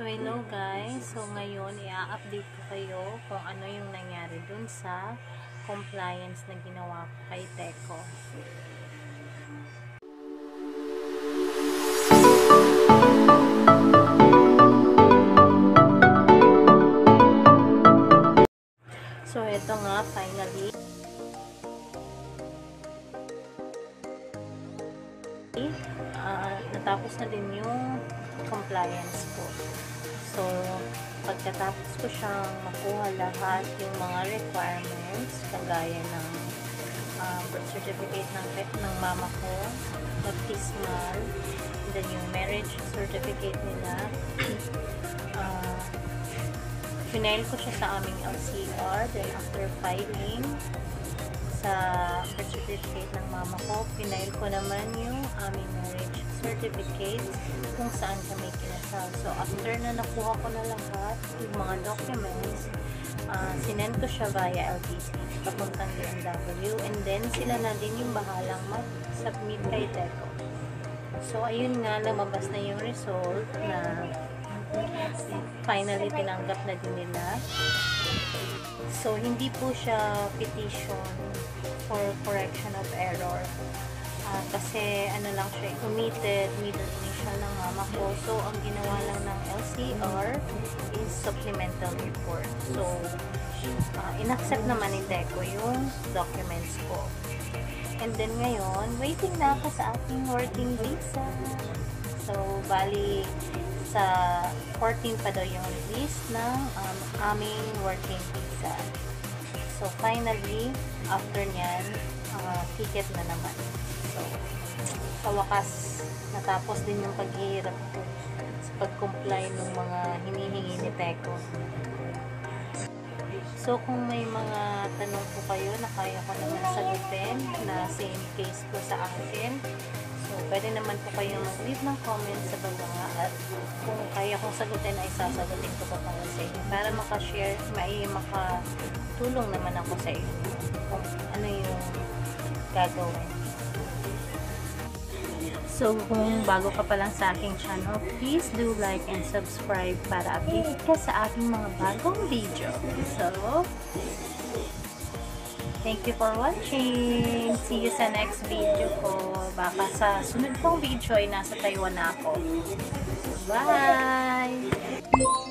So, hello guys. So, ngayon, i-update ko kayo kung ano yung nangyari dun sa compliance na ginawa ko kay Teco. So, eto nga, finally. Natapos na din yung compliance ko. So, pagkatapos ko siyang makuha lahat yung mga requirements, kagaya ng birth certificate ng mama ko, baptismal, then yung marriage certificate nila, finail ko siya sa aming LCR, then after filing sa birth certificate ng mama ko, finail ko naman yung aming marriage certificate kung saan kami kinasal. So, after na nakuha ko na lahat yung mga documents, sinend ko siya via LTC papuntang DMW, and then sila na din yung bahalang mag-submit kay Teco. So, ayun nga, lumabas na yung result na finally tinanggap na din nila. So, hindi po siya petition for correction of error. Kasi ano lang siya, omitted middle initial ng mama ko. So, ang ginawa lang ng LCR is supplemental report. So, inaccept naman ni Teco yung documents ko. And then ngayon, waiting na ako sa aking working visa. So, bali sa 14 pa daw yung release ng aming working visa. So, finally, after nyan, ticket na naman. So, sa wakas, natapos din yung paghihirap ko sa pag-comply ng mga hinihingi ni Teco. So, kung may mga tanong po kayo na kaya ko naman sagutin na same case po sa akin, so, pwede naman po kayo mag-leave ng comment sa baba, at kung kaya kong sagutin ay sasagutin ko po para sa inyo para makashare, makatulong naman ako sa inyo kung ano yung gagawin. So, kung bago ka pa lang sa aking channel, please do like and subscribe para updated ka sa aking mga bagong video. So, thank you for watching. See you sa next video ko. Baka sa sunod kong video ay nasa Taiwan na ako. Bye!